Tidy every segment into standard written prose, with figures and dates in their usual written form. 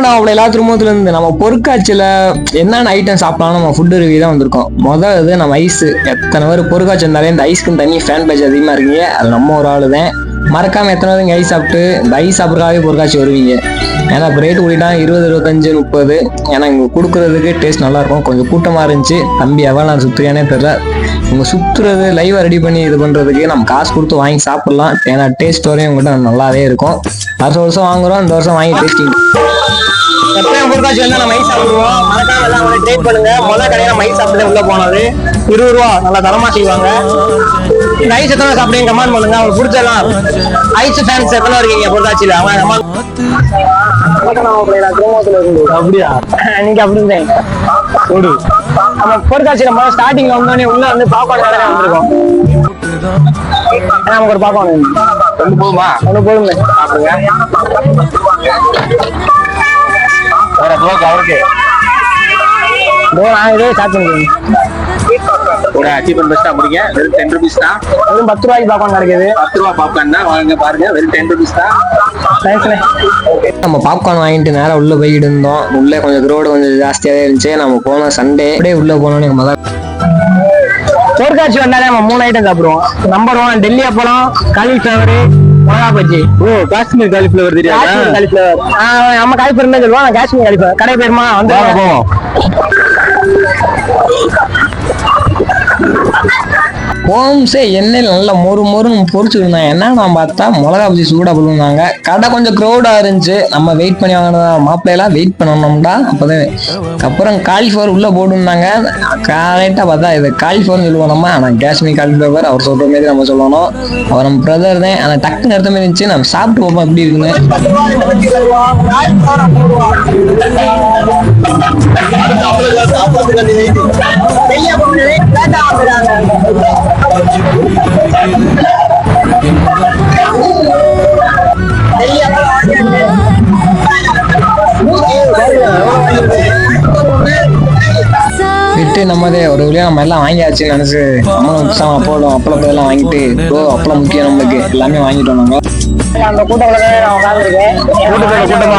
நம்ம எல்லா திரும்பத்துல இருந்து நம்ம பொருட்காட்சியில என்னென்ன ஐட்டம் சாப்பிடலாம் நம்ம ஃபுட்டு ரிவ்யூ தான் வந்திருக்கோம். முதல் இது நம்ம ஐஸ். எத்தனை பேர் பொருட்காட்சி இருந்தாலே இந்த ஐஸ்க்கு தண்ணி ஃபேன் பேஜ் அதிகமா இருக்கீங்க. அது நம்ம ஒரு ஆளு தான். மறக்காம எத்தனை பேர் ஐஸ் சாப்பிட்டு இந்த ஐஸ் சாப்பிட்றதுக்காகவே பொருட்காட்சி வருவீங்க. ஏன்னா இப்போ ரேட்டு கூட்டிட்டான் 20, 25, 30. ஏன்னா இங்கே கொடுக்குறதுக்கு டேஸ்ட் நல்லா இருக்கும். கொஞ்சம் கூட்டமா இருந்துச்சு. தம்பி எவ்வளோ நான் சுத்துறியானே தெரியல. இவங்க சுத்துறது லைவா ரெடி பண்ணி இது பண்றதுக்கு நம்ம காசு கொடுத்து வாங்கி சாப்பிடலாம். ஏன்னா டேஸ்ட் வரையும் உங்கள்கிட்ட நல்லாவே இருக்கும். வருஷம் வாங்குறோம், இந்த வருஷம் வாங்கி டேஸ்டிங். எப்பயும் பொருட்காட்சி வந்து நம்ம மைஸ் சாப்பிடுவோம். மறக்காம எல்லாம் அவங்களை ட்ரேட் பண்ணுங்க. முதல் கடையில மைஸ் சாப்பிட்டு உள்ள போனது 20 ரூபா. நல்லா தரமா செய்வாங்க. இந்த ஐஸ் எத்தனை சாப்பிடுங்க கமெண்ட் பண்ணுங்க. அவங்க பிடிச்சலாம் ஐஸ் ஃபேன்ஸ் எத்தனை இருக்கீங்க பொருட்காட்சியில அவங்க அப்படியா நீங்க அப்படி இருந்தேன். நம்ம பொருட்காட்சியில முதல்ல ஸ்டார்டிங்ல வந்தோடனே உள்ள வந்து பாப்பாடு கடை வந்திருக்கோம். நமக்கு ஒரு பாப்பாடு ஒன்று போதுமா? ஒன்று போதுங்க. அவருக்கு நான் இதே ஸ்டார்ட் பண்ணிக்கிறேன். ஒரு அச்சீவ்மெண்ட் பெஸ்டா முடிங்க. வெறும் 10 ரூபீஸ் தான். வெறும் 10 ரூபாய்க்கு பாப்கார்ன் கிடைக்குது. 10 ரூபா பாப்கார்ன் தான் வாங்க பாருங்க. வெறும் 10 ரூபீஸ் தான். நம்ம பாப்கார்ன் வாங்கிட்டு நேரம் உள்ள போய்கிட்டு இருந்தோம். உள்ள கொஞ்சம் க்ரௌடு கொஞ்சம் ஜாஸ்தியாவே இருந்துச்சு. நம்ம போனோம் சண்டே. அப்படியே உள்ள போனோம்னு முதல் பொருட்காட்சி வந்தாலே நம்ம 3 ஐட்டம் சாப்பிடுவோம். நம்பர் 1 டெல்லி அப்பளம், காலிஃபிளவர், மிளகா பஜ்ஜி. காஷ்மீர் காலிஃபிளவர் தெரியாது. காலிஃபிளவர் நம்ம காலிஃபிளவர் தான் சொல்லுவோம். காஷ்மீர் காலிஃபிளவர் கடை பேருமா வந்து போவோம். ஹோம்ஸே எண்ணெயில் நல்லா மொறுன்னு பொறிச்சுருந்தாங்க. என்ன நான் பார்த்தா மிளகா பஜ்ஜி சூடாக போடுவாங்க. கடை கொஞ்சம் க்ரௌடாக இருந்துச்சு. நம்ம வெயிட் பண்ணி வாங்கினதா மாப்பிள்ளையெல்லாம் வெயிட் பண்ணணும்டா. அப்போதான் அப்புறம் காலிஃப்ளவர் உள்ளே போட்டுருந்தாங்க. கரெக்டாக பார்த்தா இது காலிஃப்ளவர்னு சொல்லுவோம் நம்ம. ஆனால் காஷ்மீர் காலிஃப்ளவர் அவர் சொல்கிற மாரி நம்ம சொல்லணும். அவர் நம்ம பிரதர் தான். ஆனால் டக்குன்னு எடுத்த மாதிரி இருந்துச்சு. நம்ம சாப்பிட்டு போப்போம் எப்படி இருக்குன்னு. விட்டு நம்மதே ஒரு வழியா நம்ம எல்லாம் வாங்கியாச்சுன்னு நினைச்சு நம்மளும் உற்சாகம் அப்பளம் எல்லாம் வாங்கிட்டு அப்பளம் முக்கியம் நம்மளுக்கு எல்லாமே வாங்கிட்டோம். நாங்க அந்த கூட்டமா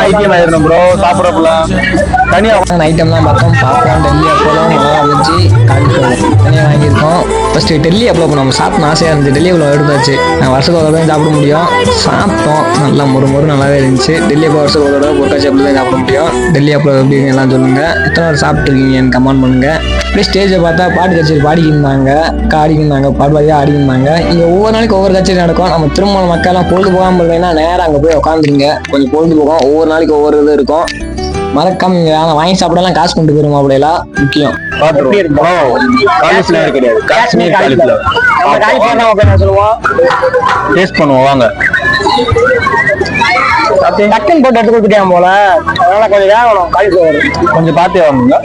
ஐட்டம் ஆயிருந்தோம் ப்ரோ. சாப்பிடறப்பல தனியா ஐட்டம் தான் பார்த்தோம். பாப்கார்ன், டெல்லி அப்பளம், மிளகா பஜ்ஜி, காலிஃபிளவர் தனியாக வாங்கியிருக்கோம். ஃபர்ஸ்ட் டெல்லி அப்பளம் நம்ம சாப்பிட ஆசையாக இருந்துச்சு. டெல்லி அப்பளம் எடுத்தாச்சு. நான் வருஷத்துக்கு ஒரு தான் சாப்பிட முடியும். சாப்பிட்டோம். நல்லா மொறு நல்லாவே இருந்துச்சு. டெல்லி அப்பளம் வருஷத்துக்கு ஒரு தடவை பொருட்காட்சி அப்படி தான் சாப்பிட முடியும். டெல்லி அப்பளம் எப்படி எல்லாம் சொல்லுங்க. எத்தனை பேர் சாப்பிட்டுருக்கீங்கன்னு கமெண்ட் பண்ணுங்க. அப்படியே ஸ்டேஜை பார்த்தா பாட்டு கச்சேரி பாடிக்கிருந்தாங்க. பாட்டு பாடியாக ஆடிக்கிருந்தாங்க. இங்கே ஒவ்வொரு நாளைக்கு ஒவ்வொரு கச்சேரி நடக்கும். நம்ம திரும்ப மக்கள்லாம் பொழுது போகாமல் இருந்தீங்கன்னா நேரம் அங்கே போய் உட்காந்துருங்க. கொஞ்சம் பொழுது போகும். ஒவ்வொரு நாளைக்கு ஒவ்வொரு இது இருக்கும். மறக்காம வாங்கி சாப்பிடலாம். காசு கொண்டு போயிருமா அப்படியெல்லாம் முக்கியம். காஷ்மீர் காலிஃபிளவர் சொல்லுவோம். டேஸ்ட் பண்ணுவோம் வாங்க. டக்குன்னு போட்டு எடுத்து கொடுத்துட்டேன் போல. அதனால கொஞ்சம் வேகணும். காலிஃபிளவர் கொஞ்சம் பார்த்து வாங்குங்க.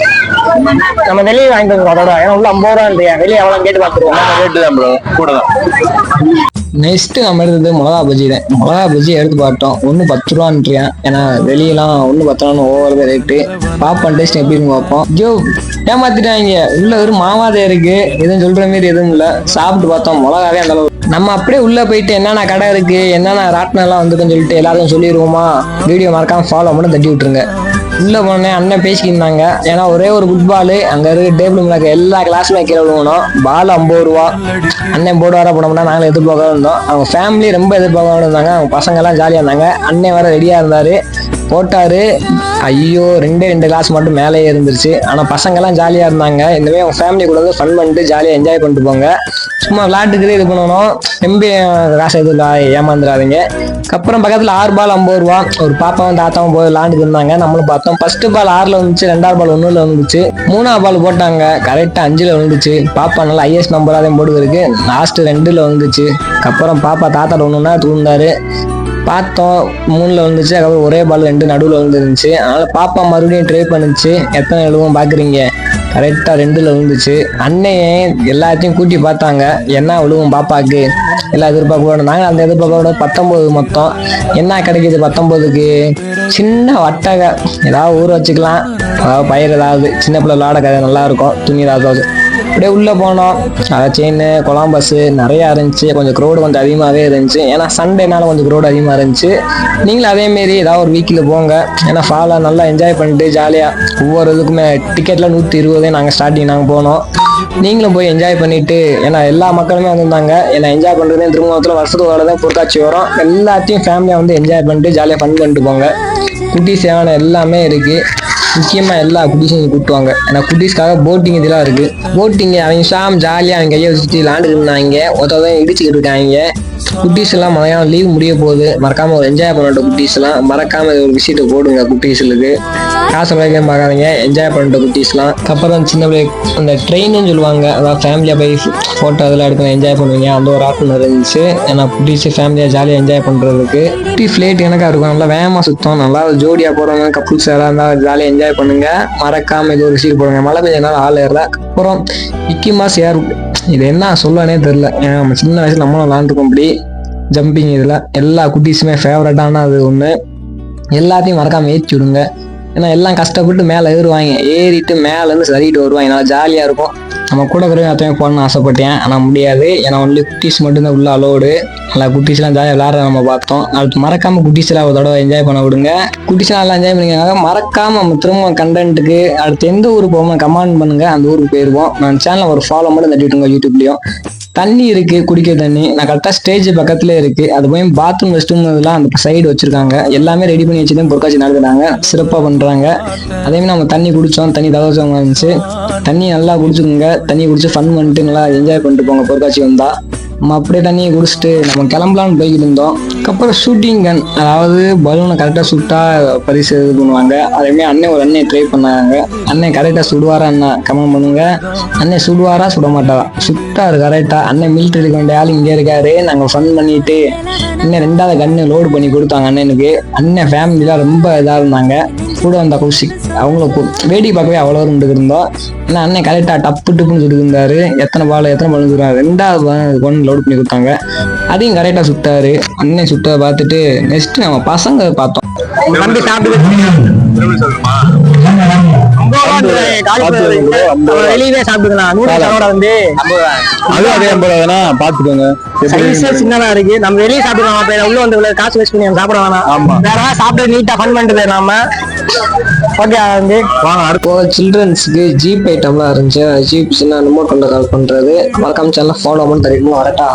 நம்ம வெளியே வாங்கிட்டு வந்துடும். அதோட ஏன்னா உள்ள 50 ரூபா இருந்தேன். வெளியே எவ்வளவு கேட்டு பார்த்துருவோம். ரேட்டு தான் ப்ரோ கூட தான். நெக்ஸ்ட் நம்ம எடுத்தது மிளகா பஜ்ஜி தான். மிளகா பஜ்ஜி எடுத்து பார்த்தோம். 1 10 ரூபான்றியா. ஏன்னா வெளியெல்லாம் 1 10 ரூபான்னு ஓவர் ரேட்டு. பாப்போம் டேஸ்ட் எப்படின்னு பார்ப்போம். ஐயோ ஏமாத்திட்டாங்க. உள்ள ஒரு மாவாதே இருக்கு. எதுவும் சொல்ற மாரி எதுவும் இல்லை. சாப்பிட்டு பார்த்தோம். மிளகாவே அந்த அளவு. நம்ம அப்படியே உள்ள போயிட்டு என்னென்ன கடை இருக்கு, என்னென்ன ராட்டினம் எல்லாம் வந்துருக்குன்னு சொல்லிட்டு எல்லாரும் சொல்லிடுவோமா. வீடியோ மறக்காம ஃபாலோ பண்ணி தட்டி விட்டுருங்க. உள்ள போனேன். அண்ணன் பேசிக்கிருந்தாங்க. ஏன்னா ஒரே ஒரு ஃபுட்பாலு அங்க இருக்கு. டேபிள் மேல எல்லா கிளாஸுமே கீழே விழுவணும். பால் 50 ரூபா. அண்ணன் போடுவாரா போனோம்னா நாங்களும் எதிர்பார்க்க இருந்தோம். அவங்க ஃபேமிலி ரொம்ப எதிர்பார்க்க இருந்தாங்க. அவங்க பசங்க எல்லாம் ஜாலியா இருந்தாங்க. அண்ணன் வேற ரெடியா இருந்தாரு. போட்டாரு. ஐயோ 2 கிளாஸ் மட்டும் மேலேயே இருந்துருச்சு. ஆனா பசங்க எல்லாம் ஜாலியா இருந்தாங்க. இந்தவே அவங்க ஃபேமிலி கூட வந்து ஃபன் பண்ணிட்டு ஜாலியா என்ஜாய் பண்ணிட்டு போங்க. சும்மா விளையாட்டுக்கு இது பண்ணணும். ரொம்ப காசு எதுவும் ஏமாந்துடாதீங்க. அப்புறம் பக்கத்துல 6 பால் 50 ரூபா. ஒரு பாப்பாவும் தாத்தாவும் போய் விளையாண்டுட்டு இருந்தாங்க. நம்மளும் பார்த்தோம். ஃபர்ஸ்ட் பால் 6ல வந்துச்சு. 2வது பால் 1ல வந்துச்சு. 3வது பால் போட்டாங்க. கரெக்டா 5ல வந்துச்சு. பாப்பா நல்லா ஹையஸ்ட் நம்பராக போடுறதுக்கு லாஸ்ட் 2ல வந்துச்சு. அப்புறம் பாப்பா தாத்தாட்ட 1 தூண்டாரு. பார்த்தோம் 3ல வந்துச்சு. அதுக்கப்புறம் ஒரே பால் 2 நடுவில் வந்துருந்துச்சு. அதனால பாப்பா மறுபடியும் ட்ரை பண்ணுச்சு. எத்தனை எழுவும் பாக்குறீங்க. கரெக்டா 2ல வந்துச்சு. அன்னையே எல்லாத்தையும் கூட்டி பார்த்தாங்க. என்ன விழுவும் பாப்பாக்கு எல்லா எதிர்பார்க்க. நாங்கள் அந்த எதிர்பார்க்க 19 மொத்தம். என்ன கிடைக்குது 19க்கு? சின்ன வட்டகை ஏதாவது ஊற வச்சுக்கலாம். அதாவது பயிர் ஏதாவது சின்ன பிள்ளை விளாட கதை நல்லா இருக்கும். துணி ஏதாவது அப்படியே உள்ளே போனோம். செயின், கொலம்பஸ் நிறையா இருந்துச்சு. கொஞ்சம் க்ரௌடு கொஞ்சம் அதிகமாகவே இருந்துச்சு. ஏன்னா சண்டேனால கொஞ்சம் க்ரௌடு அதிகமாக இருந்துச்சு. நீங்களும் அதேமாரி ஏதாவது ஒரு வீக்கில் போங்க. ஏன்னா ஃபாலை நல்லா என்ஜாய் பண்ணிட்டு ஜாலியாக ஒவ்வொரு இதுக்குமே டிக்கெட்டில் 120 நாங்கள் ஸ்டார்டிங் போனோம். நீங்களும் போய் என்ஜாய் பண்ணிட்டு, ஏன்னா எல்லா மக்களுமே வந்திருந்தாங்க. ஏன்னா என்ஜாய் பண்ணுறதே திருமணத்தில் வருஷத்துக்கு தான் பொருட்காட்சி வரும். எல்லாத்தையும் ஃபேமிலியாக வந்து என்ஜாய் பண்ணிட்டு ஜாலியாக ஃபன் பண்ணிட்டு போங்க. குட்டீஸ் தேவையான எல்லாமே இருக்குது. முக்கியமாக எல்லா குட்டீஸையும் கூட்டுவாங்க. ஏன்னா குட்டீஸ்க்காக போட்டிங் இதெல்லாம் இருக்குது. போட்டிங் அவங்க ஜாலியாக அவங்க கையை வச்சுட்டு விளாண்டுட்டு இருந்தாங்க. ஒருத்தவங்க இடிச்சுக்கிட்டு இருக்காங்க. குட்டீஸ் எல்லாம் மழையால் லீவ் முடிய போகுது. மறக்காம ஒரு என்ஜாய் பண்ணிட்டு குட்டீஸ் எல்லாம் மறக்காம ஒரு விஷயத்தை போடுங்க. குட்டீஸுக்கு காசு வரைக்கும் பார்க்காதீங்க, என்ஜாய் பண்ணிட்டு குட்டீஸ்லாம். அப்புறம் சின்ன பிள்ளை அந்த ட்ரெயின்னு சொல்லுவாங்க, அதாவது ஃபேமிலியாக போய் ஃபோட்டோ அதெல்லாம் எடுக்கணும், என்ஜாய் பண்ணுவீங்க. அந்த ஒரு ஆப்ஷன் இருந்துச்சு. ஏன்னா குட்டீஸ் ஃபேமிலியாக ஜாலியாக என்ஜாய் பண்ணுறதுக்கு. குட்டி ஃப்ளைட் எனக்கா இருக்கும், நல்லா வேகமாக சுத்தம். நல்லா ஜோடியாக போகிறவங்க கப்புள்ஸ் யாராக இருந்தால் ஜாலியாக என்ஜாய் பண்ணுங்க. மறக்காம இது ஒரு விஷயம் போடுங்க. மழை பெஞ்சனால ஆள் ஏறல. அப்புறம் மிக்கி மாஸ் ஏர், இது என்ன சொல்லனே தெரில. ஏன்னா நம்ம சின்ன வயசுல நம்மளும் விளாண்டுருக்கோம். இப்படி ஜம்பிங் இதில் எல்லா குட்டீஸுமே ஃபேவரட்டான அது ஒன்று. எல்லாத்தையும் மறக்காம ஏற்றி விடுங்க. ஏன்னா எல்லாம் கஷ்டப்பட்டு மேலே ஏறுவாங்க. ஏறிட்டு மேலேருந்து சரிட்டு வருவாங்க. நல்லா ஜாலியாக இருக்கும். நம்ம கூட இருக்கிறவங்க அத்தனை போகணும்னு ஆசைப்பட்டேன், ஆனால் முடியாது. ஏன்னா ஒன்லி குட்டீஸ் மட்டும்தான் உள்ள அலோடு. நல்லா குட்டீஸ்லாம் ஜாலியாக விளாட்றத நம்ம பார்த்தோம். அடுத்து மறக்காமல் குட்டீஸ்லாம் ஒரு தடவை என்ஜாய் பண்ண விடுங்க. குட்டீஸ்லாம் நல்லா என்ஜாய் பண்ணிக்காங்க. மறக்காமல் நம்ம திரும்ப கண்டென்ட்டுக்கு அடுத்து எந்த ஊருக்கு போவோம் கமெண்ட் பண்ணுங்க. அந்த ஊருக்கு போயிருவோம். நான் சேனலில் ஒரு ஃபாலோ மட்டும் தட்டிவிட்டுங்க. யூடியூப்லேயும் தண்ணி இருக்கு, குடிக்க தண்ணி. நான் கரெக்டாக ஸ்டேஜ் பக்கத்துல இருக்கு. அது போய் பாத்ரூம் ரெஸ்ட் ரூம் இதெல்லாம் அந்த சைடு வச்சிருக்காங்க. எல்லாமே ரெடி பண்ணி வச்சுதான் பொருட்காட்சி நடத்துறாங்க. சிறப்பாக பண்றாங்க. அதேமாதிரி நம்ம தண்ணி குடிச்சோம். தண்ணி தவசம் இருந்துச்சு. தண்ணி நல்லா குடிச்சுக்கோங்க. தண்ணி குடிச்சு ஃபன் பண்ணிட்டு நல்லா என்ஜாய் பண்ணிட்டு போங்க. பொருட்காட்சி வந்தா நம்ம அப்படியே தண்ணியை குடிச்சிட்டு நம்ம கிளம்பலான்னு போய்கிட்டு இருந்தோம். அதுக்கப்புறம் ஷூட்டிங் கன், அதாவது பலூனை கரெக்டாக சுட்டா பரிசு இது பண்ணுவாங்க. அதேமாதிரி அண்ணன் ஒரு அண்ணன் ட்ரை பண்ணாங்க. அண்ணன் கரெக்டாக சுடுவாரா அண்ணா கமெண்ட் பண்ணுங்க. அண்ணன் சுடுவாரா சுட மாட்டாரா? சுட்டாரு கரெக்டா. அண்ணன் மிலிட்டரி இருக்க வேண்டிய ஆள் இங்கே இருக்காரு. நாங்கள் ஃபன் பண்ணிட்டு இன்னும் 2வது கன்னு லோடு பண்ணி கொடுத்தாங்க அண்ணனுக்கு. அண்ணன் ஃபேமிலிலாம் ரொம்ப இதாக இருந்தாங்க. கூட வந்த கௌஷி அவங்களுக்கு வேடி பார்க்கவே அவ்வளோ இருந்தோம். ஏன்னா அண்ணன் கரெக்டாக டப்பு டுப்புன்னு சுட்டுருந்தாரு. எத்தனை பால் சொல்றாரு. 2வது ஒன்று லோடு பண்ணி கொடுத்தாங்க. அதையும் கரெக்டாக சுட்டாரு. அண்ணன் சுட்டதை பார்த்துட்டு நெக்ஸ்ட் நம்ம பசங்க பார்த்தோம். தம்பி சாப்பிட்டு வெளியவே சாப்பிட்டுக்கலாம். வந்து பாத்துக்கோங்க, சின்னதா இருக்கு. நம்ம வெளியே சாப்பிடலாம். உள்ள வந்து காசு வேஸ்ட் பண்ணி சாப்பிட வேணாம். வேற சாப்பிட்டு நீட்டா ஃபன் பண்ணிட்டு போயிடலாம. ஓகே, வந்து சில்ட்ரன்ஸ்க்கு ஜீப் ஐட்டம்லாம் இருந்துச்சு. ஜீப் சின்ன ரிமோட் கொண்டு கால் பண்றது. மறக்காம சேனல் ஃபாலோ பண்ணி தரீங்களா? வரட்டா.